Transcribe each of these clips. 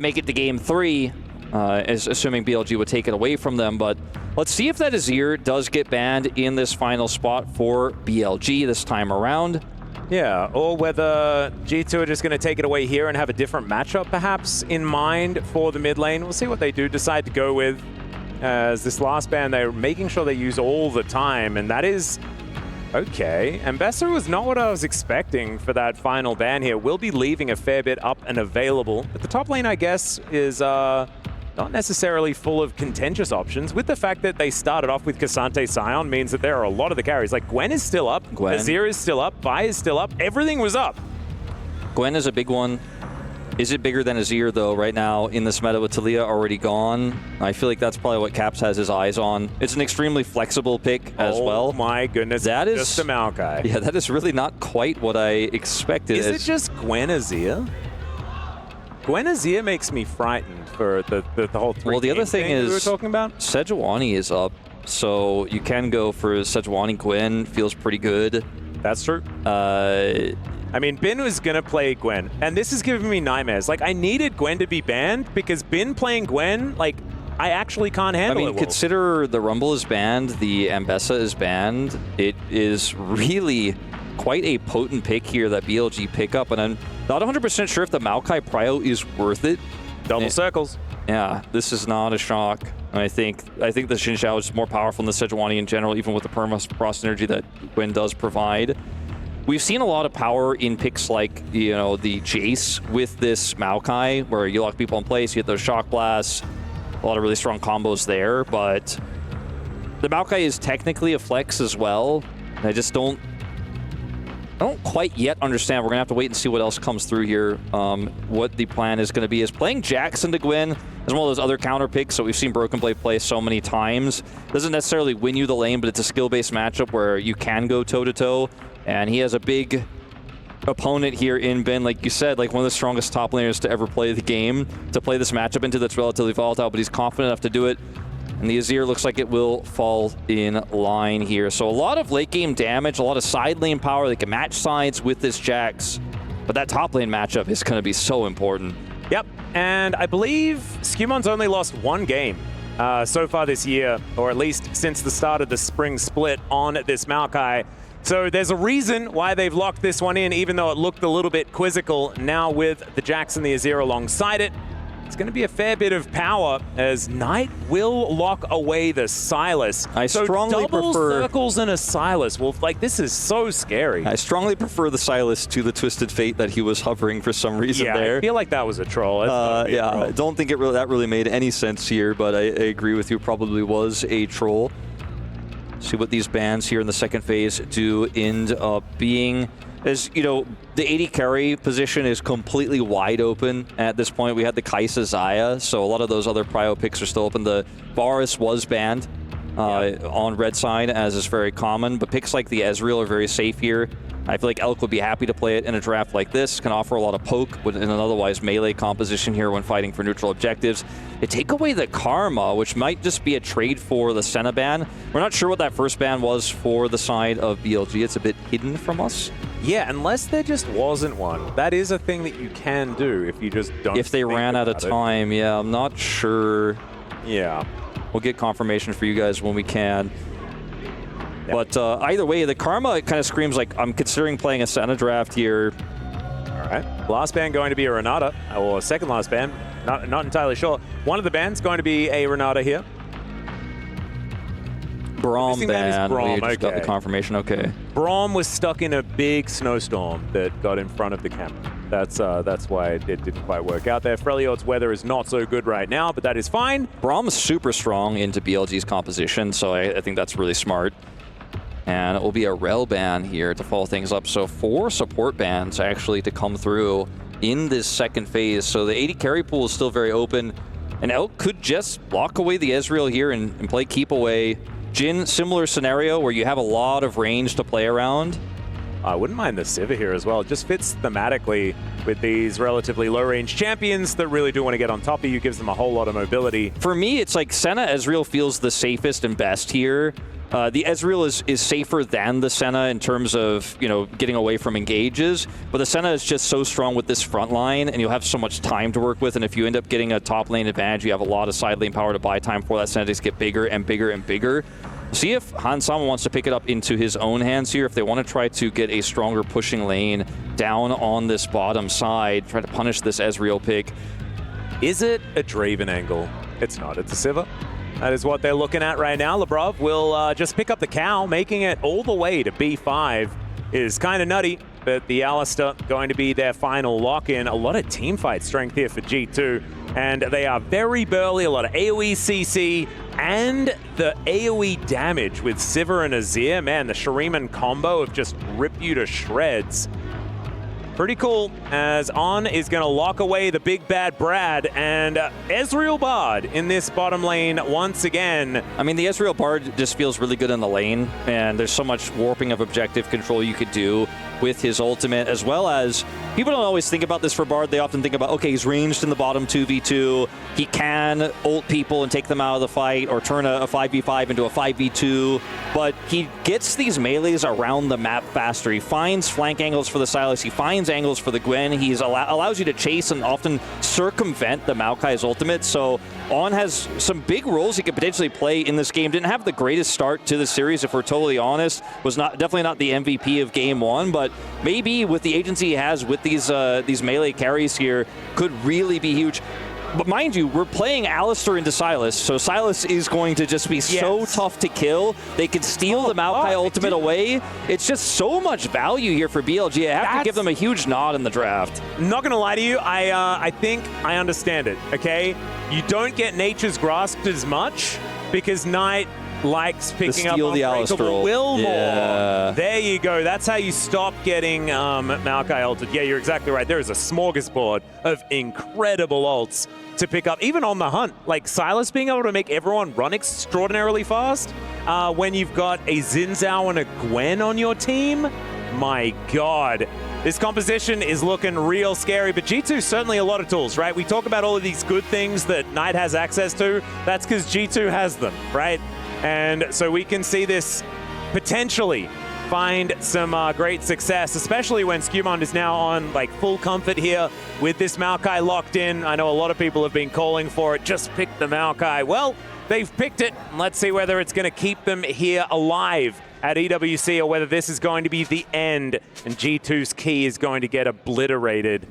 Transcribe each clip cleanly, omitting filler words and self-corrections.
make it to game 3, assuming BLG would take it away from them. But let's see if that Azir does get banned in this final spot for BLG this time around. Yeah, or whether G2 are just going to take it away here and have a different matchup perhaps in mind for the mid lane. We'll see what they do decide to go with. As this last ban, they're making sure they use all the time, and that is okay. Ambassador was not what I was expecting for that final ban here. We'll be leaving a fair bit up and available, but the top lane, I guess, is not necessarily full of contentious options. With the fact that they started off with Cassante Sion means that there are a lot of the carries. Like Gwen is still up, Azir is still up, Vi is still up, everything was up. Gwen is a big one. Is it bigger than Azir, though, right now in this meta with Taliyah already gone? I feel like that's probably what Caps has his eyes on. It's an extremely flexible pick as well. Oh my goodness, that is just a Maokai. Yeah, that is really not quite what I expected. Is it just Gwen Azir? Gwen Azir makes me frightened for the whole three. Well, the other thing is we were talking about? Sejuani is up, so you can go for Sejuani Gwen. Feels pretty good. That's true. I mean, Bin was going to play Gwen, and this is giving me nightmares. Like, I needed Gwen to be banned because Bin playing Gwen, like, I actually can't handle it. I mean, consider the Rumble is banned, the Ambessa is banned. It is really quite a potent pick here that BLG pick up, and I'm not 100% sure if the Maokai Prio is worth it. Double circles. Yeah, this is not a shock. I think the Xin Zhao is more powerful than the Sejuani in general, even with the permafrost energy that Gwen does provide. We've seen a lot of power in picks like, you know, the Jace with this Maokai, where you lock people in place, you get those shock blasts, a lot of really strong combos there, but the Maokai is technically a flex as well. I just don't quite yet understand. We're going to have to wait and see what else comes through here. What the plan is going to be is playing Jackson to Gwen as one of those other counter picks that we've seen Broken Blade play so many times. Doesn't necessarily win you the lane, but it's a skill-based matchup where you can go toe-to-toe. And he has a big opponent here in Ben, like you said, like one of the strongest top laners to ever play the game, to play this matchup into that's relatively volatile, but he's confident enough to do it. And the Azir looks like it will fall in line here. So a lot of late game damage, a lot of side lane power. They can match sides with this Jax, but that top lane matchup is going to be so important. Yep, and I believe Scumon's only lost one game so far this year, or at least since the start of the spring split on this Maokai. So there's a reason why they've locked this one in, even though it looked a little bit quizzical. Now with the Jax and the Azir alongside it, it's going to be a fair bit of power as Knight will lock away the Sylas. I strongly double prefer circles and a Sylas. Well, like, this is so scary. I strongly prefer the Sylas to the Twisted Fate that he was hovering for some reason there. I feel like that was a troll. Yeah, I don't think that really made any sense here, but I agree with you. Probably was a troll. See what these bans here in the second phase do end up being. As you know, the AD carry position is completely wide open at this point. We had the Kai'Sa Xayah, so a lot of those other prio picks are still open. The Varus was banned on red side, as is very common, but picks like the Ezreal are very safe here. I feel like Elk would be happy to play it in a draft like this. Can offer a lot of poke in an otherwise melee composition here when fighting for neutral objectives. They take away the Karma, which might just be a trade for the Senna ban. We're not sure what that first ban was for the side of BLG. It's a bit hidden from us. Yeah, unless there just wasn't one. That is a thing that you can do if you just don't. If they ran out of time, yeah, I'm not sure. Yeah. We'll get confirmation for you guys when we can. But either way, the Karma kind of screams like I'm considering playing a Senna draft here. All right. Last ban going to be a Renata, or second last ban. Not entirely sure. One of the bans going to be a Renata here. Braum ban. Braum. We just got the confirmation. Okay. Braum was stuck in a big snowstorm that got in front of the camera. That's why it didn't quite work out there. Freljord's weather is not so good right now, but that is fine. Braum's super strong into BLG's composition, so I think that's really smart. And it will be a Rel ban here to follow things up. So 4 support bans actually to come through in this second phase. So the AD carry pool is still very open. And Elk could just lock away the Ezreal here and play keep away. Jhin, similar scenario where you have a lot of range to play around. I wouldn't mind the Sivir here as well. It just fits thematically with these relatively low-range champions that really do want to get on top of you. Gives them a whole lot of mobility. For me, it's like Senna Ezreal feels the safest and best here. The Ezreal is safer than the Senna in terms of, you know, getting away from engages, but the Senna is just so strong with this front line, and you'll have so much time to work with, and if you end up getting a top lane advantage, you have a lot of side lane power to buy time for that Senna to get bigger and bigger and bigger. See if Hansama wants to pick it up into his own hands here, if they want to try to get a stronger pushing lane down on this bottom side, try to punish this Ezreal pick. Is it a Draven angle? It's not, it's a Sivir. That is what they're looking at right now. Labrov will just pick up the cow, making it all the way to B5 is kind of nutty, but the Alistar going to be their final lock-in. A lot of team fight strength here for G2, and they are very burly, a lot of AoE CC, and the AoE damage with Sivir and Azir. Man, the Shuriman combo of just rip you to shreds. Pretty cool, as On is going to lock away the big bad Brad, and Ezreal Bard in this bottom lane once again. I mean, the Ezreal Bard just feels really good in the lane, and there's so much warping of objective control you could do with his ultimate, as well as, people don't always think about this for Bard. They often think about, okay, he's ranged in the bottom 2v2. He can ult people and take them out of the fight, or turn a 5v5 into a 5v2, but he gets these melees around the map faster. He finds flank angles for the Sylas. He finds angles for the Gwen. He's allows you to chase and often circumvent the Maokai's ultimate. So On has some big roles he could potentially play in this game. Didn't have the greatest start to the series, if we're totally honest. Was definitely not the MVP of game one, but maybe with the agency he has with these melee carries here could really be huge. But mind you, we're playing Alistar into Sylas, so Sylas is going to just be so tough to kill. They can steal the Maokai ultimate away. It's just so much value here for BLG. I have to give them a huge nod in the draft. Not going to lie to you, I think I understand it, okay? You don't get Nature's Grasp as much because Knight likes picking up Unbreakable Will more. There you go. That's how you stop getting Maokai ulted. Yeah, you're exactly right. There is a smorgasbord of incredible ults to pick up, even on the hunt. Like Sylas being able to make everyone run extraordinarily fast when you've got a Xin Zhao and a Gwen on your team. My God. This composition is looking real scary, but G2 certainly a lot of tools, right? We talk about all of these good things that Knight has access to. That's because G2 has them, right? And so we can see this potentially find some great success, especially when Skewmond is now on like full comfort here with this Maokai locked in. I know a lot of people have been calling for it. Just pick the Maokai. Well, they've picked it. Let's see whether it's going to keep them here alive at EWC or whether this is going to be the end and G2's key is going to get obliterated.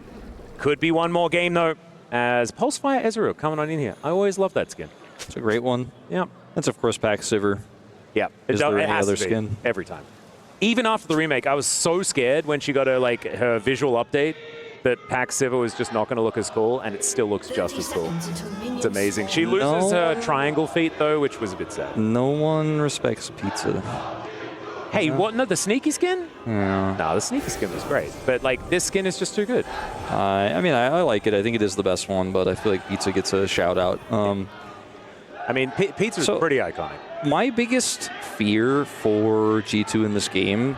Could be one more game though, as Pulsefire Ezreal coming on in here. I always love that skin. It's a great one. Yeah. That's of course Pack Sivir. Yeah. Is there any other to be skin? every time. Even after the remake, I was so scared when she got her visual update that Pack Sivir was just not going to look as cool, and it still looks just as cool. It's amazing. She loses her triangle feat, though, which was a bit sad. No one respects pizza. Hey, what? No, the sneaky skin? Yeah. No, the sneaky skin was great. But, like, this skin is just too good. I mean, I like it. I think it is the best one, but I feel like pizza gets a shout-out. I mean, pizza is pretty iconic. My biggest fear for G2 in this game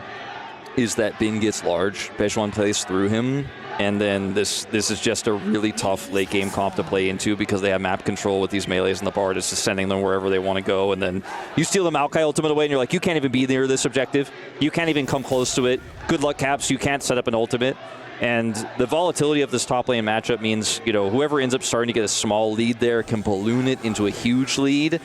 is that Bin gets large, Bejuan plays through him, and then this is just a really tough late game comp to play into because they have map control with these melees, and the Bard is just sending them wherever they want to go, and then you steal the Maokai ultimate away and you're like, you can't even be near this objective. You can't even come close to it. Good luck, Caps, you can't set up an ultimate. And the volatility of this top lane matchup means, you know, whoever ends up starting to get a small lead there can balloon it into a huge lead.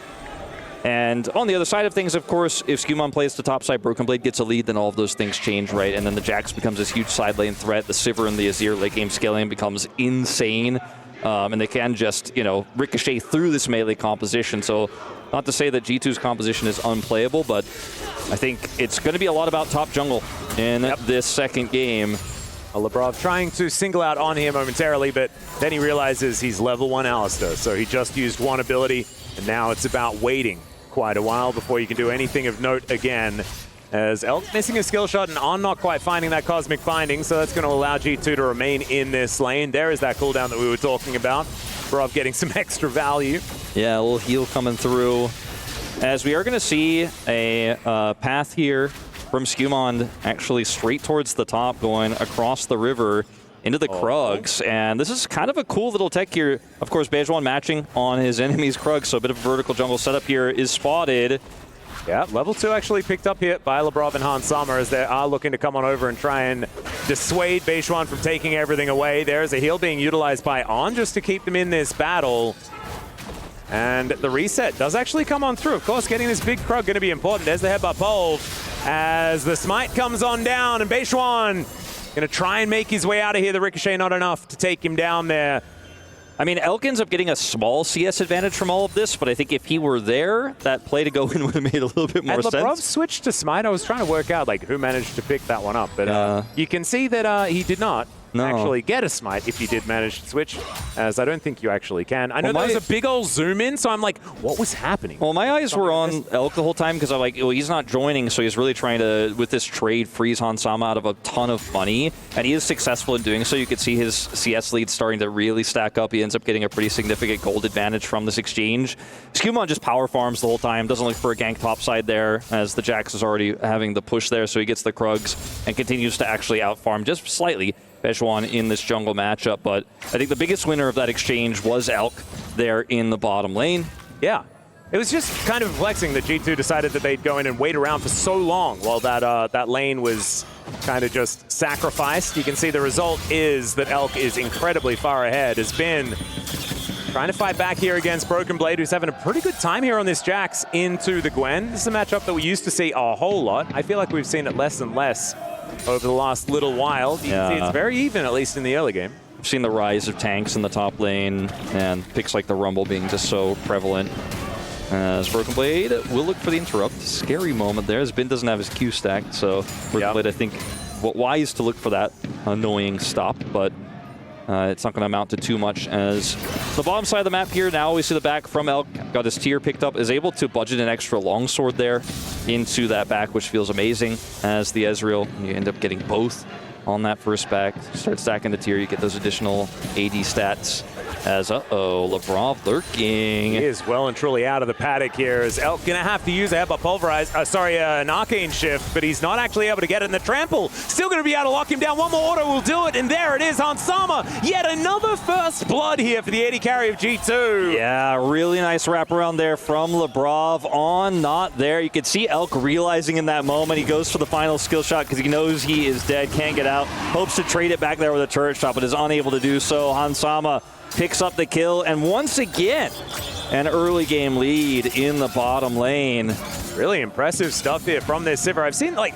And on the other side of things, of course, if Skewmon plays the top side, Broken Blade gets a lead, then all of those things change, right? And then the Jax becomes this huge side lane threat. The Sivir and the Azir late game scaling becomes insane. And they can just, you know, ricochet through this melee composition. So not to say that G2's composition is unplayable, but I think it's going to be a lot about top jungle in this second game. Labrov trying to single out on here momentarily, but then he realizes he's level 1 Alistar, so he just used one ability, and now it's about waiting quite a while before you can do anything of note again. As Elk missing a skill shot and On not quite finding that cosmic finding, so that's going to allow G2 to remain in this lane. There is that cooldown that we were talking about. Labrov getting some extra value. Yeah, a little heal coming through. As we are going to see a path here from Skewmon actually straight towards the top, going across the river into the Krugs. And this is kind of a cool little tech here. Of course, Bejuan matching on his enemy's Krugs, so a bit of a vertical jungle setup here is spotted. Yeah, level 2 actually picked up here by Lebrov and Hans Sommer as they are looking to come on over and try and dissuade Beishuan from taking everything away. There's a heal being utilized by On just to keep them in this battle. And the reset does actually come on through. Of course, getting this big Krug going to be important. There's the headbutt pole as the smite comes on down, and Beishuan going to try and make his way out of here. The ricochet not enough to take him down there. I mean, Elk ends up getting a small CS advantage from all of this, but I think if he were there, that play to go in would have made a little bit more sense. And Lebrov switched to smite. I was trying to work out like who managed to pick that one up, but you can see that he did not actually get a smite if you did manage to switch, as I don't think you actually can. I know there was a big old zoom in, so I'm like, what was happening? Well, my eyes were on Elk the whole time because I'm like, well, he's not joining, so he's really trying to, with this trade, freeze Hans Sommer out of a ton of money, and he is successful in doing so. You could see his CS lead starting to really stack up. He ends up getting a pretty significant gold advantage from this exchange. Skumon just power farms the whole time, doesn't look for a gank topside there, as the Jax is already having the push there, so he gets the Krugs and continues to actually outfarm just slightly Beishuan in this jungle matchup. But I think the biggest winner of that exchange was Elk there in the bottom lane. Yeah. It was just kind of flexing that G2 decided that they'd go in and wait around for so long while that lane was kind of just sacrificed. You can see the result is that Elk is incredibly far ahead. Has been trying to fight back here against Broken Blade, who's having a pretty good time here on this Jax into the Gwen. This is a matchup that we used to see a whole lot. I feel like we've seen it less and less over the last little while. You can see it's very even, at least in the early game. We've seen the rise of tanks in the top lane, and picks like the Rumble being just so prevalent. As Broken Blade will look for the interrupt. Scary moment there, as Bin doesn't have his Q stacked, so Broken Blade, I think, wise to look for that annoying stop, but it's not going to amount to too much. As the bottom side of the map here, now we see the back from Elk, got his tier picked up, is able to budget an extra longsword there into that back, which feels amazing. As the Ezreal, you end up getting both on that first back. Start stacking the tier, you get those additional AD stats. As, Lebrov lurking. He is well and truly out of the paddock here. Is Elk going to have to use a headbutt pulverize, an arcane shift, but he's not actually able to get it in the trample. Still going to be able to lock him down. One more auto will do it, and there it is, Hans Sommer. Yet another first blood here for the AD carry of G2. Yeah, really nice wraparound there from Lebrov. On, not there. You could see Elk realizing in that moment. He goes for the final skill shot because he knows he is dead, can't get out. Hopes to trade it back there with a turret shot, but is unable to do so. Hans Sommer picks up the kill, and once again, an early game lead in the bottom lane. Really impressive stuff here from this Sivir. I've seen, like,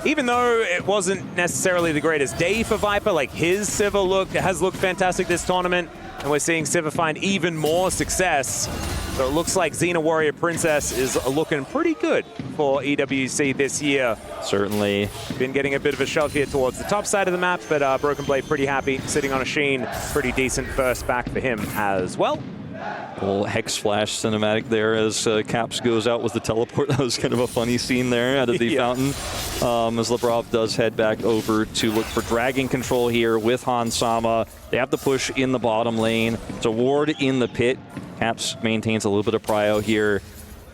even though it wasn't necessarily the greatest day for Viper, like, his Sivir has looked fantastic this tournament, and we're seeing Sivir find even more success. So it looks like Xena Warrior Princess is looking pretty good for EWC this year. Certainly. Been getting a bit of a shove here towards the top side of the map, but Broken Blade pretty happy, sitting on a Sheen. Pretty decent first back for him as well. A little Hex Flash cinematic there as Caps goes out with the teleport. That was kind of a funny scene there out of the fountain. As Lebrov does head back over to look for dragon control here with Hans Sommer. They have the push in the bottom lane. It's a ward in the pit. Caps maintains a little bit of prio here,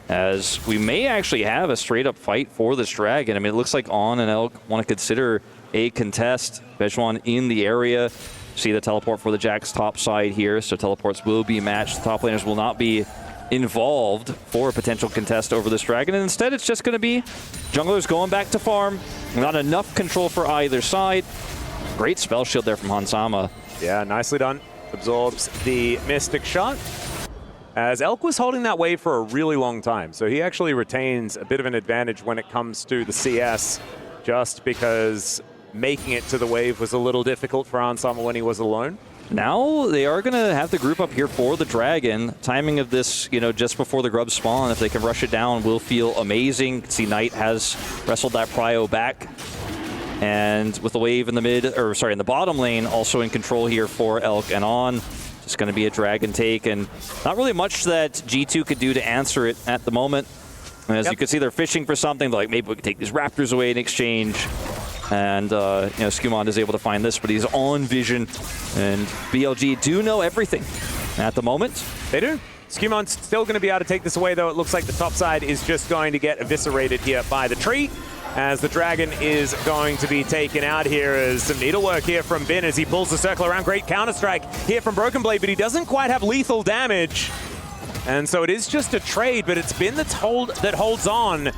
as we may actually have a straight-up fight for this dragon. I mean, it looks like On and Elk want to consider a contest. Beishuan in the area. See the teleport for the Jax top side here, so teleports will be matched. The top laners will not be involved for a potential contest over this dragon, and instead it's just going to be junglers going back to farm. Not enough control for either side. Great spell shield there from Hans Sommer. Yeah, nicely done. Absorbs the Mystic Shot. As Elk was holding that wave for a really long time, so he actually retains a bit of an advantage when it comes to the CS, just because making it to the wave was a little difficult for Hans Sommer when he was alone. Now they are going to have the group up here for the dragon. Timing of this, just before the grubs spawn, if they can rush it down, will feel amazing. See, Knight has wrestled that prio back. And with the wave in the in the bottom lane, also in control here for Elk and On. Just going to be a dragon take, and not really much that G2 could do to answer it at the moment. As you can see, they're fishing for something, like maybe we could take these Raptors away in exchange. And, Skumon is able to find this, but he's on vision. And BLG do know everything at the moment. They do. Skumon's still going to be able to take this away, though. It looks like the top side is just going to get eviscerated here by the tree, as the dragon is going to be taken out here. As some needlework here from Bin as he pulls the circle around. Great counter-strike here from Broken Blade, but he doesn't quite have lethal damage. And so it is just a trade, but it's Bin that holds on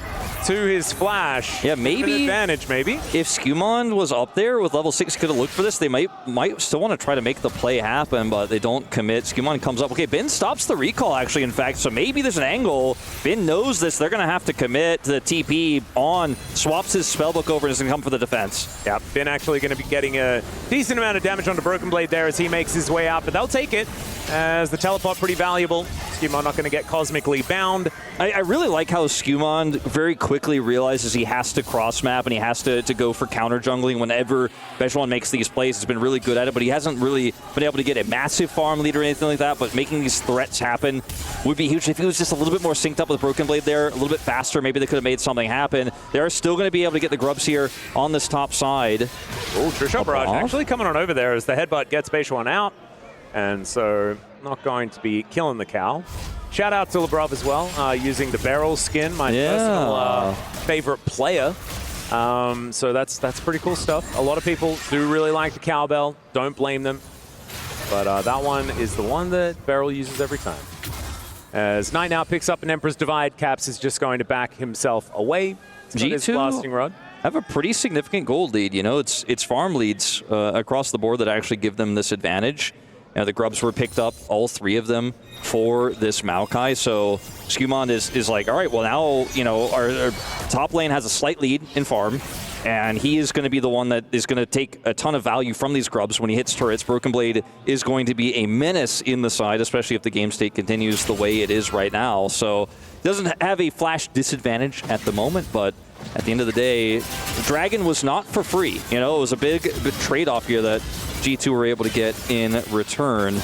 to his flash. Yeah, maybe an advantage, maybe. If Skumond was up there with level 6, could have looked for this. They might still want to try to make the play happen, but they don't commit. Skumond comes up. Okay, Bin stops the recall, actually, in fact, so maybe there's an angle. Bin knows this. They're going to have to commit to the TP on, swaps his spellbook over, and is going to come for the defense. Yeah, Bin actually going to be getting a decent amount of damage onto Broken Blade there as he makes his way out, but they'll take it as the teleport pretty valuable. Skumond not going to get cosmically bound. I really like how Skumond very quickly realizes he has to cross map and he has to go for counter jungling whenever Bejuan makes these plays. He's been really good at it, but he hasn't really been able to get a massive farm lead or anything like that. But making these threats happen would be huge. If he was just a little bit more synced up with Broken Blade there, a little bit faster, maybe they could have made something happen. They're still going to be able to get the grubs here on this top side. Oh, Trisha Barrage actually coming on over there as the headbutt gets Bejuan out. And so not going to be killing the cow. Shout out to Lebrov as well, using the barrel skin, my personal favorite player. So that's pretty cool stuff. A lot of people do really like the cowbell. Don't blame them. But that one is the one that Beryl uses every time. As Knight now picks up an Emperor's Divide, Caps is just going to back himself away. G2 blasting rod. Have a pretty significant gold lead. You know, it's farm leads across the board that actually give them this advantage. The grubs were picked up, all 3 of them, for this Maokai. So Skumond is like, all right, well now, you know, our top lane has a slight lead in farm, and he is going to be the one that is going to take a ton of value from these grubs when he hits turrets. Broken Blade is going to be a menace in the side, especially if the game state continues the way it is right now. So doesn't have a flash disadvantage at the moment, but at the end of the day, Dragon was not for free. You know, it was a big trade-off here that G2 were able to get in return.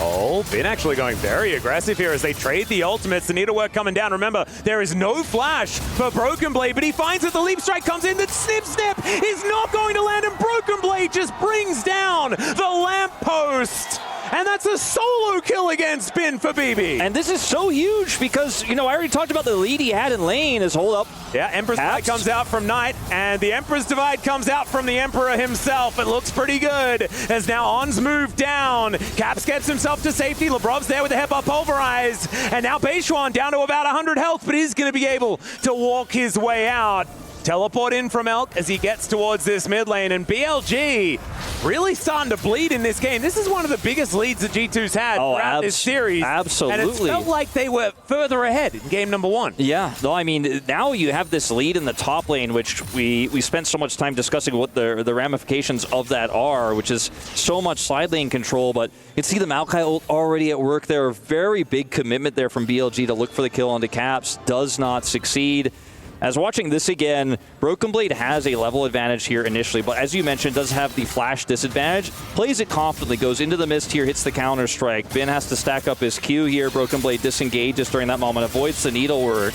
Oh, Bin actually going very aggressive here as they trade the ultimates. The needlework coming down. Remember, there is no flash for Broken Blade, but he finds that the leap strike comes in. That snip is not going to land, and Broken Blade just brings down the lamppost. And that's a solo kill against Bin for BB. And this is so huge because, you know, I already talked about the lead he had in lane. His hold up. Yeah, Emperor's Divide comes out from Knight, and the Emperor's Divide comes out from the Emperor himself. It looks pretty good as now On's moved down. Caps gets himself to safety. Lebrov's there with the headbutt pulverized. And now Bejuan down to about 100 health, but he's going to be able to walk his way out. Teleport in from Elk as he gets towards this mid lane, and BLG really starting to bleed in this game. This is one of the biggest leads that G2's had throughout this series. Absolutely. And it felt like they were further ahead in game number 1. Yeah, no, I mean, now you have this lead in the top lane, which we spent so much time discussing what the ramifications of that are, which is so much side lane control, but you can see the Maokai ult already at work there. A very big commitment there from BLG to look for the kill onto Caps. Does not succeed. As watching this again, Broken Blade has a level advantage here initially, but as you mentioned, does have the flash disadvantage. Plays it confidently, goes into the mist here, hits the counter strike. Bin has to stack up his Q here. Broken Blade disengages during that moment, avoids the needlework.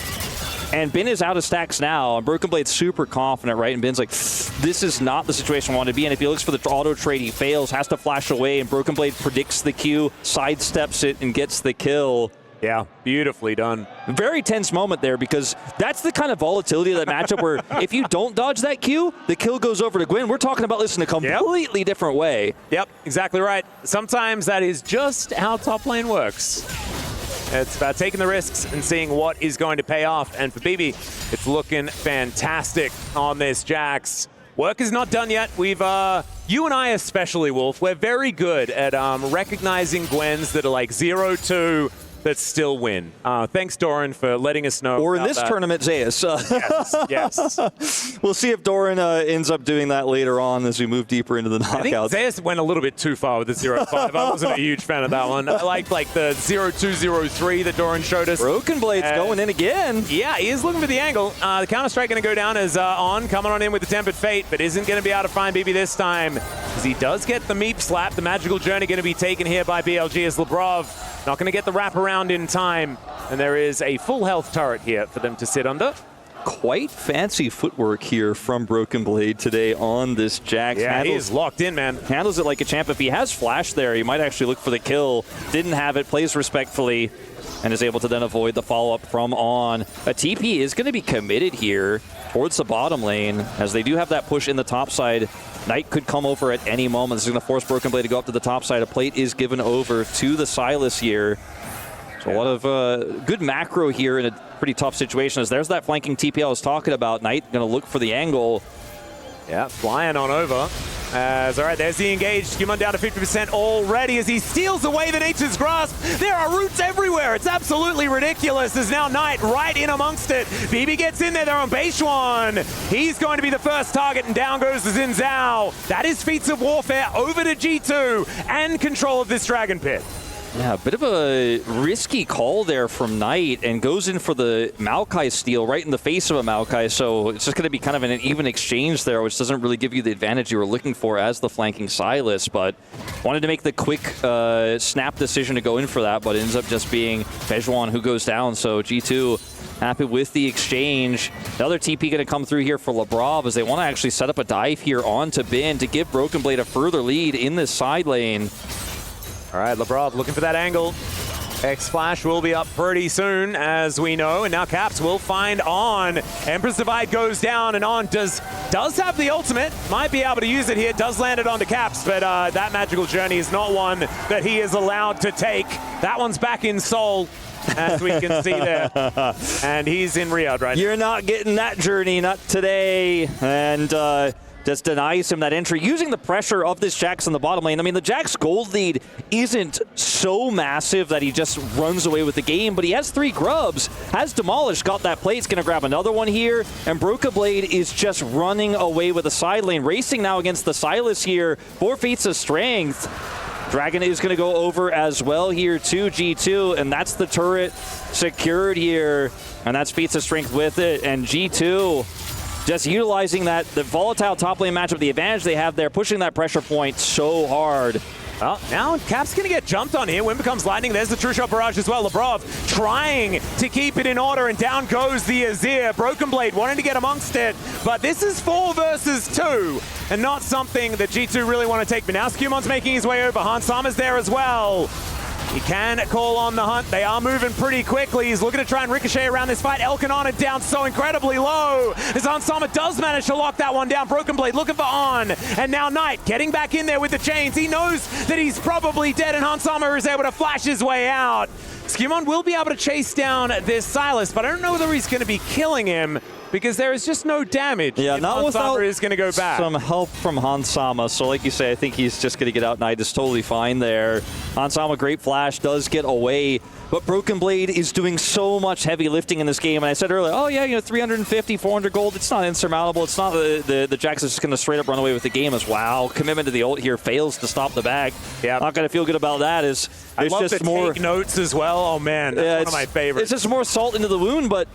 And Bin is out of stacks now, and Broken Blade's super confident, right? And Bin's like, this is not the situation I want to be in. If he looks for the auto trade, he fails, has to flash away, and Broken Blade predicts the Q, sidesteps it, and gets the kill. Yeah, beautifully done. Very tense moment there because that's the kind of volatility of that matchup where if you don't dodge that Q, the kill goes over to Gwyn. We're talking about this in a completely different way. Yep, exactly right. Sometimes that is just how top lane works. It's about taking the risks and seeing what is going to pay off. And for BB, it's looking fantastic on this Jax. Work is not done yet. We've, you and I especially, Wolf, we're very good at recognizing Gwens that are like 0-2, that still win. Thanks, Doran, for letting us know. Or in this tournament, Zeus. Yes. We'll see if Doran ends up doing that later on as we move deeper into the knockouts. I think Zeus went a little bit too far with the 0-5. I wasn't a huge fan of that one. I liked like the 0-2-0-3 that Doran showed us. Broken Blade's going in again. Yeah, he is looking for the angle. The counter-strike going to go down as On coming on in with the Tempered Fate, but isn't going to be able to find BB this time because he does get the Meep slap. The Magical Journey going to be taken here by BLG as Lebrov not going to get the wraparound in time, and there is a full health turret here for them to sit under. Quite fancy footwork here from Broken Blade today on this Jax. Yeah, he is locked in, man. Handles it like a champ. If he has flash there, he might actually look for the kill. Didn't have it, plays respectfully, and is able to then avoid the follow-up from On. A TP is going to be committed here towards the bottom lane, as they do have that push in the top side. Knight could come over at any moment. This is going to force Broken Blade to go up to the top side. A plate is given over to the Silas here. So a lot of good macro here in a pretty tough situation. As there's that flanking TP I was talking about. Knight going to look for the angle. Yeah, flying on over. All right, there's the engage. Skimon down to 50% already as he steals away the Nature's Grasp. There are roots everywhere. It's absolutely ridiculous. There's now Knight right in amongst it. BB gets in there. They're on Beishuan. He's going to be the first target, and down goes the Xin Zhao. That is Feats of Warfare over to G2 and control of this Dragon Pit. Yeah, a bit of a risky call there from Knight, and goes in for the Maokai steal right in the face of a Maokai, so it's just going to be kind of an even exchange there, which doesn't really give you the advantage you were looking for as the flanking Sylas, but wanted to make the quick snap decision to go in for that, but ends up just being Bejuan who goes down, so G2 happy with the exchange. Another TP going to come through here for Labrov as they want to actually set up a dive here onto Bin to give Broken Blade a further lead in this side lane. All right, Labrov looking for that angle. X-Flash will be up pretty soon, as we know, and now Caps will find On. Emperor's Divide goes down, and On does have the ultimate. Might be able to use it here. Does land it onto Caps, but that magical journey is not one that he is allowed to take. That one's back in Seoul, as we can see there. And he's in Riyadh right now. You're not getting that journey, not today. And just denies him that entry, using the pressure of this Jax in the bottom lane. I mean, the Jax gold lead isn't so massive that he just runs away with the game, but he has 3 grubs, has demolished, got that plate, he's going to grab another one here, and Broken Blade is just running away with the side lane, racing now against the Sylas here, 4 feats of strength. Dragon is going to go over as well here to G2, and that's the turret secured here, and that's feats of strength with it, and G2 just utilizing that, the volatile top lane matchup, the advantage they have there, pushing that pressure point so hard. Well, now Cap's going to get jumped on here. Wind becomes lightning. There's the True Shot Barrage as well. Labrov trying to keep it in order, and down goes the Azir. Broken Blade wanting to get amongst it, but this is 4 versus 2, and not something that G2 really want to take. But now Skimon's making his way over. Hans Sama's there as well. He can call on the hunt. They are moving pretty quickly. He's looking to try and ricochet around this fight. Elkanon is down so incredibly low. As Ansama does manage to lock that one down. Broken Blade looking for On. And now Knight getting back in there with the chains. He knows that he's probably dead, and Hansama is able to flash his way out. Skimon will be able to chase down this Sylas, but I don't know whether he's going to be killing him, because there is just no damage. Yeah, not without is going to go back. Some help from Hansama. So like you say, I think he's just going to get out. Knight is totally fine there. Hansama, great flash, does get away. But Broken Blade is doing so much heavy lifting in this game. And I said earlier, oh yeah, 350, 400 gold, it's not insurmountable. It's not the Jax is just going to straight up run away with the game as wow. Commitment to the ult here fails to stop the bag. Yeah, not going to feel good about that. I love just the more take notes as well. Oh man, that's one of my favorites. It's just more salt into the wound, but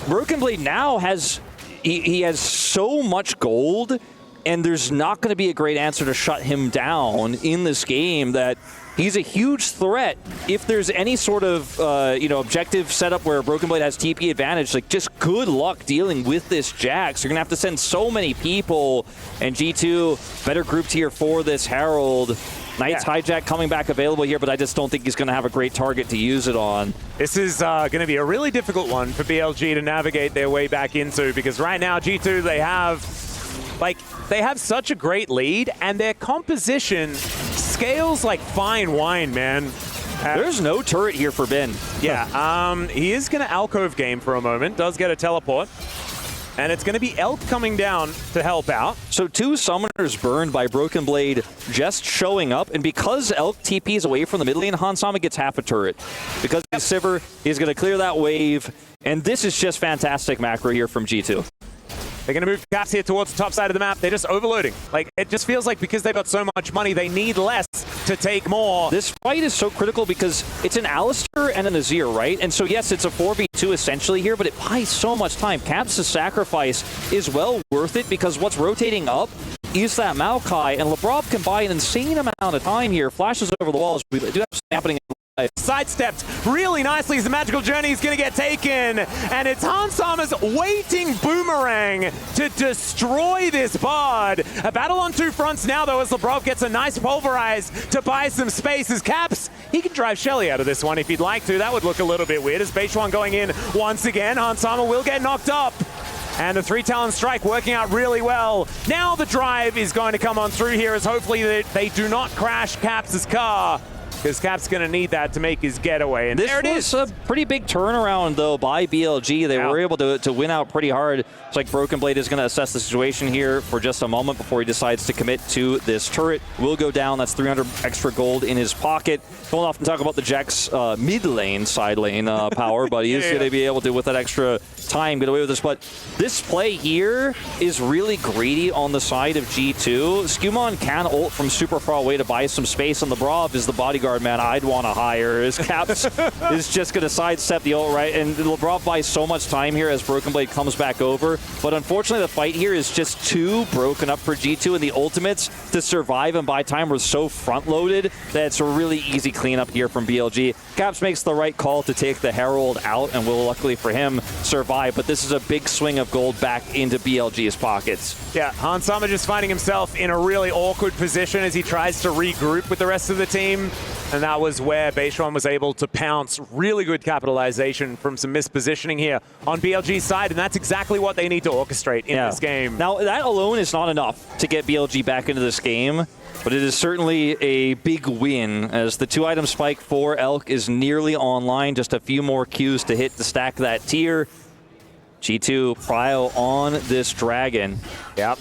Broken Blade now has, he has so much gold, and there's not going to be a great answer to shut him down in this game, that he's a huge threat. If there's any sort of objective setup where Broken Blade has TP advantage, like just good luck dealing with this Jax. You're going to have to send so many people, and G2 better grouped here for this Herald. Knight's hijack coming back available here, but I just don't think he's going to have a great target to use it on. This is going to be a really difficult one for BLG to navigate their way back into, because right now G2, they have such a great lead, and their composition scales like fine wine, man. There's no turret here for Ben. Yeah, he is going to alcove game for a moment, does get a teleport. And it's going to be Elk coming down to help out. So 2 summoners burned by Broken Blade just showing up. And because Elk TPs away from the mid lane, Hansama gets half a turret. Because he's Sivir, he's going to clear that wave. And this is just fantastic macro here from G2. They're going to move Caps here towards the top side of the map. They're just overloading. Like, it just feels like because they've got so much money, they need less to take more. This fight is so critical because it's an Alistar and an Azir, right? And so, yes, it's a 4v2 essentially here, but it buys so much time. Caps' sacrifice is well worth it because what's rotating up is that Maokai, and Labrov can buy an insane amount of time here. Flashes over the walls. We do have something happening. Sidestepped really nicely as the magical journey is going to get taken, and it's Hansama's waiting boomerang to destroy this Bard. A battle on 2 fronts now, though, as Labrov gets a nice pulverize to buy some space. As Caps, he can drive Shelly out of this one if he'd like to. That would look a little bit weird as Beishuan going in once again. Hansama will get knocked up. And the 3-Talon Strike working out really well. Now the drive is going to come on through here as hopefully they do not crash Caps' car. because Cap's going to need that to make his getaway. And this there it was is. a pretty big turnaround, though, by BLG. They were able to win out pretty hard. It's like Broken Blade is going to assess the situation here for just a moment before he decides to commit to this turret. Will go down. That's 300 extra gold in his pocket. Don't often talk about the Jack's mid lane, side lane power, but he is going to be able to, with that extra time, get away with this. But this play here is really greedy on the side of G2. Skumon can ult from super far away to buy some space, and Lebrov is the bodyguard man I'd want to hire. His Caps is just going to sidestep the ult, right? And Lebrov buys so much time here as Broken Blade comes back over. But unfortunately, the fight here is just too broken up for G2, and the ultimates to survive and buy time were so front-loaded that it's a really easy cleanup here from BLG. Caps makes the right call to take the Herald out, and will, luckily for him, survive. But this is a big swing of gold back into BLG's pockets. Yeah, Hans Sama just finding himself in a really awkward position as he tries to regroup with the rest of the team. And that was where Beishwan was able to pounce. Really good capitalization from some mispositioning here on BLG's side, and that's exactly what they need to orchestrate in this game. Now, that alone is not enough to get BLG back into this game, but it is certainly a big win as the 2-item spike for Elk is nearly online. Just a few more Qs to hit to stack that tier. G2 prio on this dragon. Yep.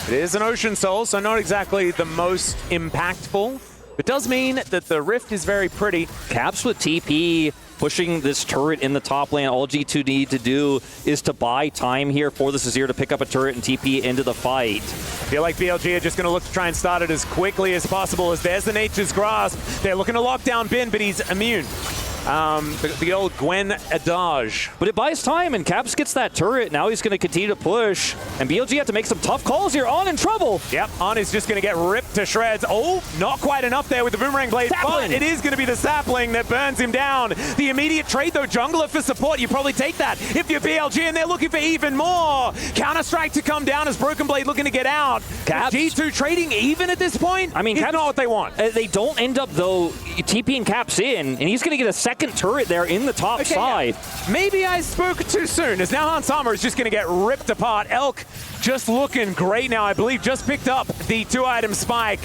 It is an Ocean Soul, so not exactly the most impactful. It does mean that the Rift is very pretty. Caps with TP pushing this turret in the top lane. All G2 need to do is to buy time here for the Azir to pick up a turret and TP into the fight. I feel like BLG are just going to look to try and start it as quickly as possible, as there's the Nature's Grasp. They're looking to lock down Bin, but he's immune. The old Gwen Adage. But it buys time, and Caps gets that turret. Now he's going to continue to push, and BLG have to make some tough calls here. On in trouble. Yep, On is just going to get ripped to shreds. Oh, not quite enough there with the Boomerang Blade, but it is going to be the Sapling that burns him down. The immediate trade, though, Jungler for support, you probably take that if you're BLG, and they're looking for even more. Counter-strike to come down as Broken Blade looking to get out. Caps. G2 trading even at this point? I mean, Caps, Caps, not what they want. They don't end up, though, TPing Caps in, and he's going to get a second turret there in the top side. Yeah. Maybe I spoke too soon, as now Hans Sama is just going to get ripped apart. Elk just looking great now. I believe just picked up the 2-item spike,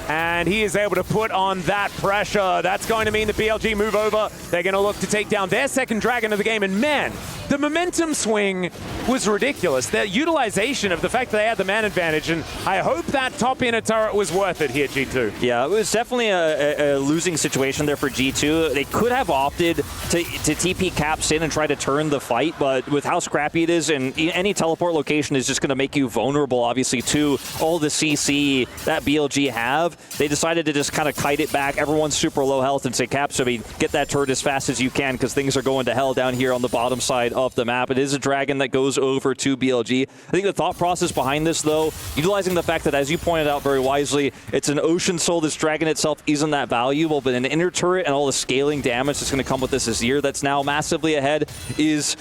and he is able to put on that pressure. That's going to mean the BLG move over. They're going to look to take down their second dragon of the game, and man, the momentum swing was ridiculous. Their utilization of the fact that they had the man advantage, and I hope that top inner turret was worth it here, G2. Yeah, it was definitely a losing situation there for G2. They could have opted to TP Caps in and try to turn the fight, but with how scrappy it is, and any teleport location is just going to make you vulnerable, obviously, to all the CC that BLG have. They decided to just kind of kite it back. Everyone's super low health and say, Caps, I mean, get that turret as fast as you can because things are going to hell down here on the bottom side of the map. It is a dragon that goes over to BLG. I think the thought process behind this, though, utilizing the fact that, as you pointed out very wisely, it's an Ocean Soul. This dragon itself isn't that valuable, but an inner turret and all the scaling damage that's going to come with this Azir that's now massively ahead is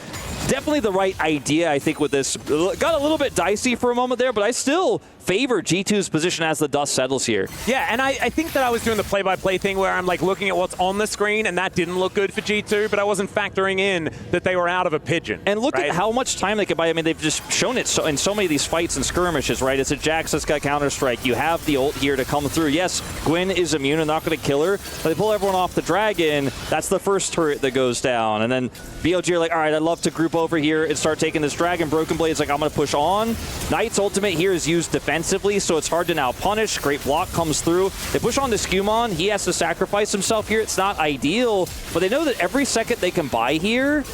definitely the right idea, I think, with this. Got a little bit dicey for a moment there, but I still favor G2's position as the dust settles here. Yeah, and I think that I was doing the play-by-play thing where I'm like looking at what's on the screen, and that didn't look good for G2, but I wasn't factoring in that they were out of a pigeon. And look at how much time they could buy. I mean, they've just shown it in so many of these fights and skirmishes, right? It's a Jax that's got Counter-Strike. You have the ult here to come through. Yes, Gwen is immune and not going to kill her, but they pull everyone off the dragon. That's the first turret that goes down. And then BLG are like, all right, I'd love to group over here and start taking this dragon. Broken Blade's like, I'm going to push on. Knight's ultimate here is used defensively, so it's hard to now punish. Great block comes through. They push on to Skumon. He has to sacrifice himself here. It's not ideal, but they know that every second they can buy here,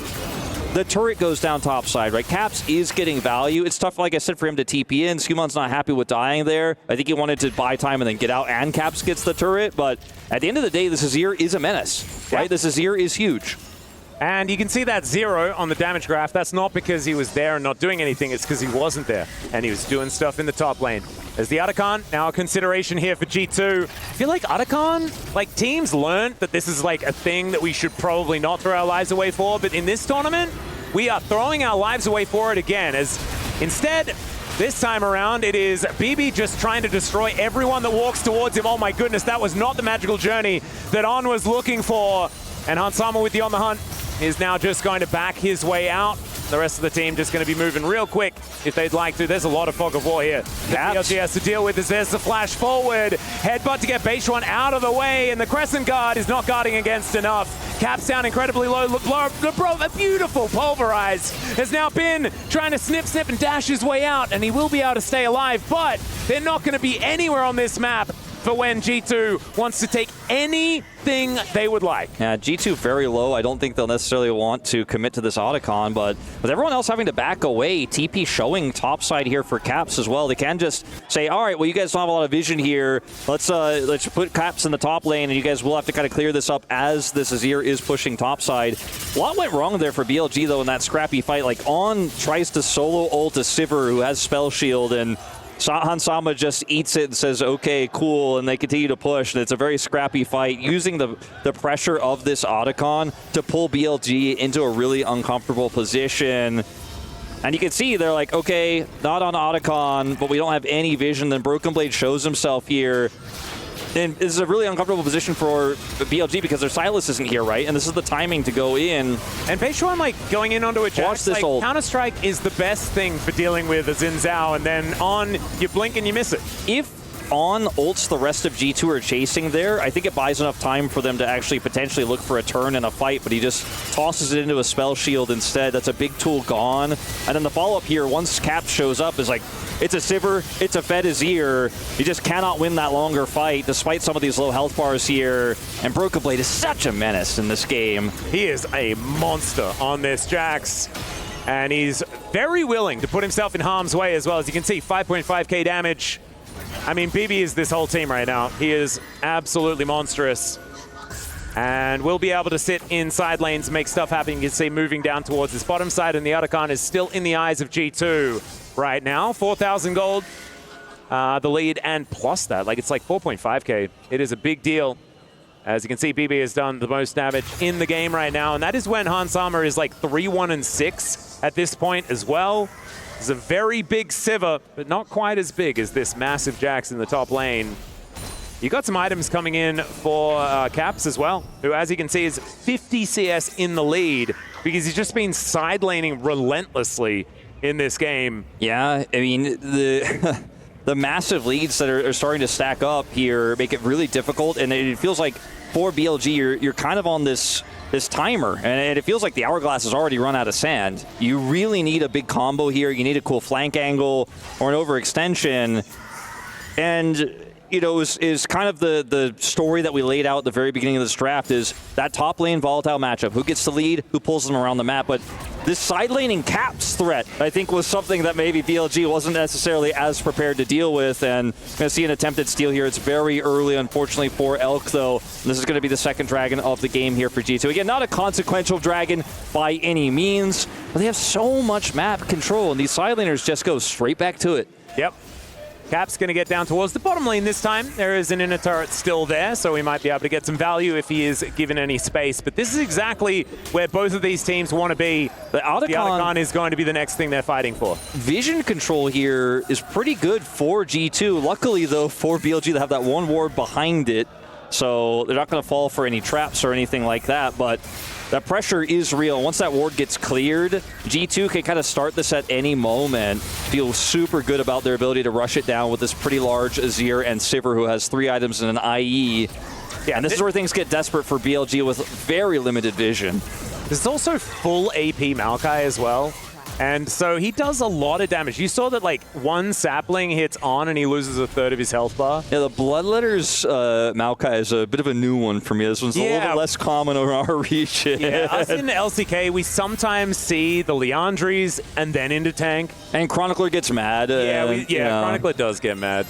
the turret goes down top side, right? Caps is getting value. It's tough, like I said, for him to TP in. Skumon's not happy with dying there. I think he wanted to buy time and then get out, and Caps gets the turret. But at the end of the day, this Azir is a menace, right? This Azir is huge. And you can see that 0 on the damage graph. That's not because he was there and not doing anything. It's because he wasn't there, and he was doing stuff in the top lane. As the Otacon, now a consideration here for G2. I feel like Otacon, like teams learned that this is like a thing that we should probably not throw our lives away for, but in this tournament, we are throwing our lives away for it again, as instead, this time around, it is BB just trying to destroy everyone that walks towards him. Oh my goodness, that was not the magical journey that On was looking for. And Hans Sama with the on the hunt is now just going to back his way out. The rest of the team just going to be moving real quick if they'd like to. There's a lot of fog of war here that BLG has to deal with. There's the flash forward. Headbutt to get Beishuan out of the way, and the Crescent Guard is not guarding against enough. Caps down incredibly low. LeBron, a beautiful pulverize, has now been trying to snip, and dash his way out, and he will be able to stay alive, but they're not going to be anywhere on this map for when G2 wants to take anything they would like. Yeah, G2 very low. I don't think they'll necessarily want to commit to this Otacon, but with everyone else having to back away, TP showing topside here for Caps as well. They can just say, all right, well, you guys don't have a lot of vision here. Let's put Caps in the top lane, and you guys will have to kind of clear this up as this Azir is pushing topside. A lot went wrong there for BLG, though, in that scrappy fight. Like, On tries to solo ult a Sivir, who has Spell Shield, and Hansama just eats it and says, okay, cool, and they continue to push. And it's a very scrappy fight, using the pressure of this Otacon to pull BLG into a really uncomfortable position. And you can see they're like, okay, not on Otacon, but we don't have any vision. Then Broken Blade shows himself here. And this is a really uncomfortable position for BLG because their Silas isn't here, right? And this is the timing to go in. And Beishuan, like, going in onto a Jax, like, Counter-Strike is the best thing for dealing with a Xin Zhao, and then On, you blink and you miss it. If On ults the rest of G2 are chasing there, I think it buys enough time for them to actually potentially look for a turn in a fight, but he just tosses it into a Spell Shield instead. That's a big tool gone. And then the follow-up here, once Cap shows up, is like, it's a Sivir, it's a Fed Azir. You just cannot win that longer fight, despite some of these low health bars here. And Broken Blade is such a menace in this game. He is a monster on this Jax. And he's very willing to put himself in harm's way as well. As you can see, 5.5k damage. I mean, BB is this whole team right now. He is absolutely monstrous. And we'll be able to sit in side lanes, make stuff happen. You can see moving down towards this bottom side, and the Otacon is still in the eyes of G2 right now. 4,000 gold, the lead, and plus that. Like, it's like 4.5k. It is a big deal. As you can see, BB has done the most damage in the game right now, and that is when Hansama is like 3-1-6 at this point as well. It's a very big Sivir, but not quite as big as this massive Jax in the top lane. You got some items coming in for Caps as well, who, as you can see, is 50 CS in the lead because he's just been side laning relentlessly in this game. Yeah, I mean, the massive leads that are starting to stack up here make it really difficult, and it feels like for BLG, you're kind of on this timer, and it feels like the hourglass has already run out of sand. You really need a big combo here. You need a cool flank angle or an overextension, and you know, is kind of the story that we laid out at the very beginning of this draft, is that top lane volatile matchup. Who gets the lead? Who pulls them around the map? But this side laning Caps threat, I think, was something that maybe BLG wasn't necessarily as prepared to deal with. And I'm going to see an attempted steal here. It's very early, unfortunately, for Elk, though. This is going to be the second dragon of the game here for G2. Again, not a consequential dragon by any means, but they have so much map control, and these side laners just go straight back to it. Yep. Cap's going to get down towards the bottom lane this time. There is an inner turret still there, so we might be able to get some value if he is given any space. But this is exactly where both of these teams want to be. The Otacon is going to be the next thing they're fighting for. Vision control here is pretty good for G2. Luckily, though, for BLG, they have that one ward behind it, so they're not going to fall for any traps or anything like that. But that pressure is real. Once that ward gets cleared, G2 can kind of start this at any moment. Feel super good about their ability to rush it down with this pretty large Azir and Sivir, who has 3 items and an IE. Yeah, and this is where things get desperate for BLG with very limited vision. There's also full AP Maokai as well. And so he does a lot of damage. You saw that, like, one sapling hits On and he loses a third of his health bar. Yeah, the Bloodletters Maokai is a bit of a new one for me. This one's a little bit less common over our region. Yeah, us in LCK, we sometimes see the Leandries and then into tank. And Chronicler gets mad. Chronicler does get mad.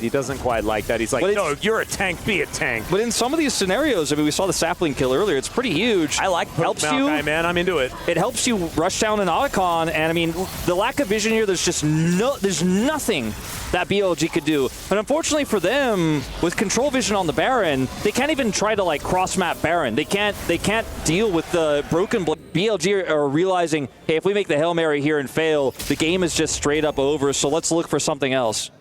He doesn't quite like that. He's like, no, you're a tank, be a tank. But in some of these scenarios, I mean, we saw the sapling kill earlier. It's pretty huge. I like Maokai, man. I'm into it. It helps you rush down an Otacon. And I mean, the lack of vision here, there's nothing that BLG could do. And unfortunately for them, with control vision on the Baron, they can't even try to like cross-map Baron. They can't deal with the Broken Blade. BLG are realizing, hey, if we make the Hail Mary here and fail, the game is just straight up over, so let's look for something else.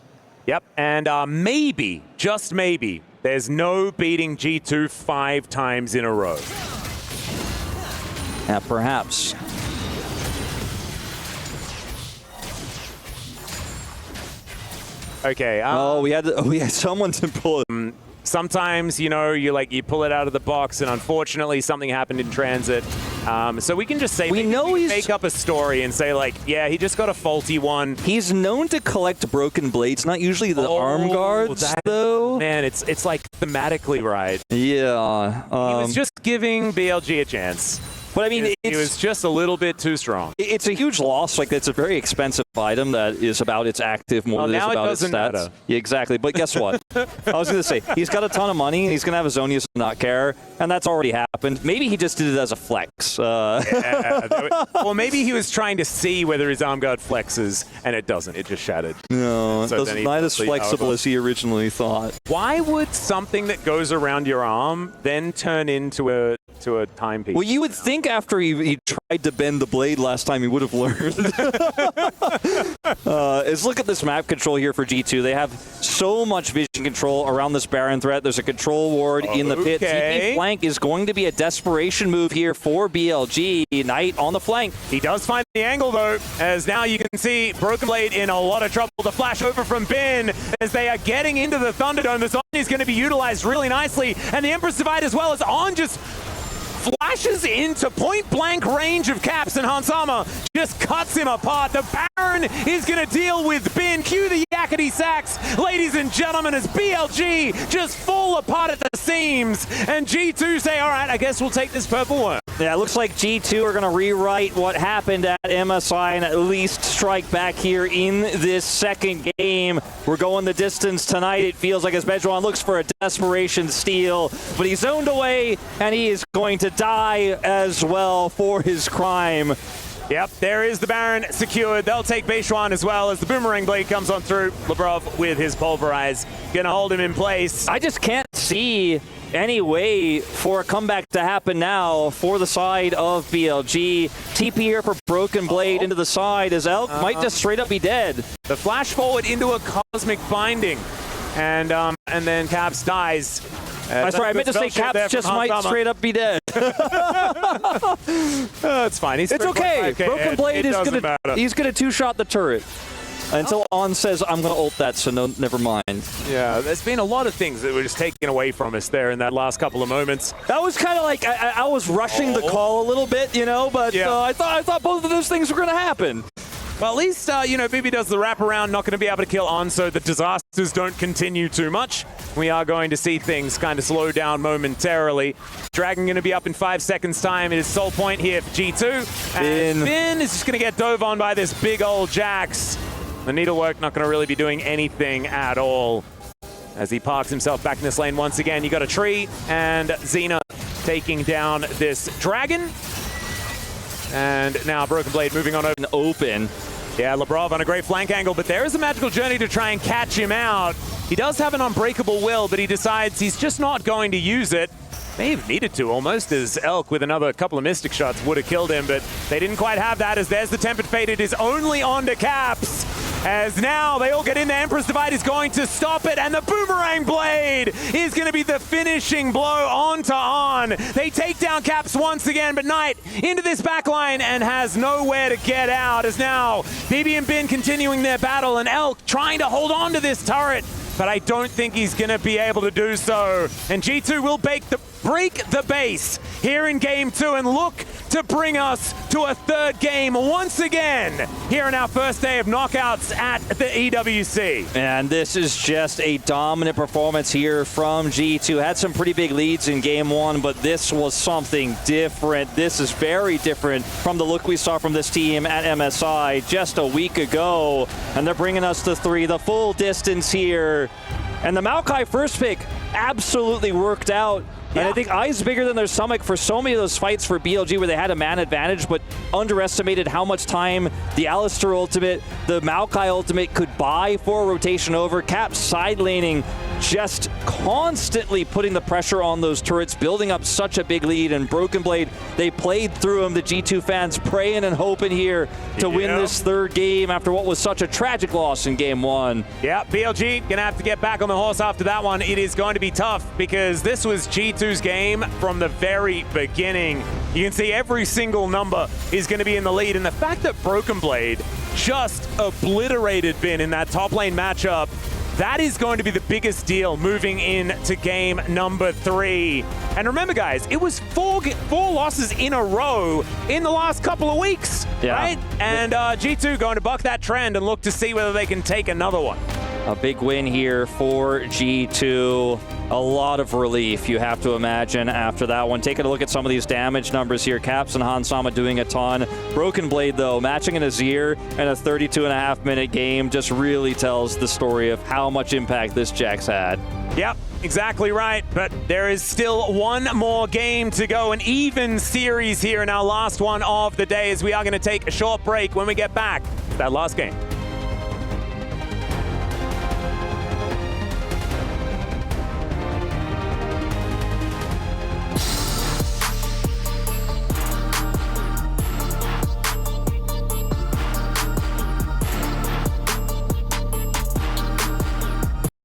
Yep, and maybe, just maybe, there's no beating G2 5 times in a row. Yeah, perhaps. Okay. we had someone to pull it. Sometimes, you know, you pull it out of the box, and unfortunately something happened in transit. So we can just say, we make up a story and say, like, yeah, he just got a faulty one. He's known to collect broken blades, not usually the arm guards, though. Man, it's like thematically right. Yeah. He was just giving BLG a chance. But I mean, he was just a little bit too strong. It's a huge loss. Like, it's a very expensive item that is about its active more than it is about its stats. Matter. Yeah, exactly. But guess what? I was going to say, he's got a ton of money, and he's going to have a Zonius not care, and that's already happened. Maybe he just did it as a flex. Or maybe he was trying to see whether his arm guard flexes, and it doesn't. It just shattered. No, so it's not as flexible as he originally thought. Why would something that goes around your arm then turn into a timepiece? Well, you would think after he tried to bend the blade last time, he would have learned. Let's look at this map control here for G2. They have so much vision control around this Baron threat. There's a control ward in the pit. TP flank is going to be a desperation move here for BLG. Knight on the flank. He does find the angle, though, as now you can see Broken Blade in a lot of trouble. The flash over from Bin as they are getting into the Thunderdome. The Zombie is going to be utilized really nicely, and the Empress Divide as well as On just flashes into point-blank range of Caps, and Hansama just cuts him apart. The Baron is going to deal with Bin. Cue the yakety sax, ladies and gentlemen, as BLG just fall apart at the seams, and G2 say, all right, I guess we'll take this purple one. Yeah, it looks like G2 are going to rewrite what happened at MSI and at least strike back here in this second game. We're going the distance tonight, it feels like, as Bejuan looks for a desperation steal, but he's zoned away, and he is going to die as well for his crime. Yep, there is the Baron secured. They'll take Bejuan as well as the Boomerang Blade comes on through. Labrov with his Pulverize, gonna hold him in place. I just can't see any way for a comeback to happen now for the side of BLG. TP here for Broken Blade into the side as Elk might just straight up be dead. The flash forward into a Cosmic Binding, and then Caps dies. Sorry, I meant to say Caps just might straight up be dead. It's fine. It's okay. Broken Blade is he's gonna two-shot the turret. Until On says, I'm going to ult that, so no, never mind. Yeah, there's been a lot of things that were just taken away from us there in that last couple of moments. That was kind of like, I was rushing the call a little bit, you know, but I thought both of those things were going to happen. Well, at least, you know, BB does the wraparound, not going to be able to kill On, so the disasters don't continue too much. We are going to see things kind of slow down momentarily. Dragon going to be up in 5 seconds' time. It is Soul Point here for G2. And Finn is just going to get dove on by this big old Jax. The Needlework not going to really be doing anything at all. As he parks himself back in this lane once again. You got a tree, and Xena taking down this Dragon. And now Broken Blade moving on open. Yeah, Labrov on a great flank angle, but there is a magical journey to try and catch him out. He does have an unbreakable will, but he decides he's just not going to use it. May have needed to almost, as Elk with another couple of Mystic shots would have killed him, but they didn't quite have that, as there's the Tempered Fate. It is only on to Caps. As now they all get in, the Empress Divide is going to stop it, and the Boomerang Blade is going to be the finishing blow onto On. They take down Caps once again, but Knight into this backline and has nowhere to get out, as now BB and Bin continuing their battle, and Elk trying to hold on to this turret, but I don't think he's going to be able to do so. And G2 will break the base here in Game 2 and look to bring us to a third game once again here in our first day of knockouts at the EWC. And this is just a dominant performance here from G2. Had some pretty big leads in Game 1, but this was something different. This is very different from the look we saw from this team at MSI just a week ago. And they're bringing us to 3, the full distance here. And the Maokai first pick absolutely worked out. And I think eyes bigger than their stomach for so many of those fights for BLG where they had a man advantage, but underestimated how much time the Alistar ultimate, the Maokai ultimate could buy for a rotation over. Cap side laning, just constantly putting the pressure on those turrets, building up such a big lead. And Broken Blade, they played through him. The G2 fans praying and hoping here to win this third game after what was such a tragic loss in Game 1. Yeah, BLG gonna have to get back on the horse after that one. It is going to be tough because this was G2's game from the very beginning. You can see every single number is going to be in the lead, and the fact that Broken Blade just obliterated Bin in that top lane matchup That is going to be the biggest deal moving into game number 3. And remember, guys, it was four losses in a row in the last couple of weeks, right? And G2 going to buck that trend and look to see whether they can take another one. A big win here for G2. A lot of relief, you have to imagine, after that one. Taking a look at some of these damage numbers here. Caps and Hansama doing a ton. Broken Blade, though, matching an Azir in a 32.5-minute game just really tells the story of how much impact this Jax had. Yep, exactly right. But there is still one more game to go. An even series here in our last one of the day, as we are going to take a short break. When we get back, that last game.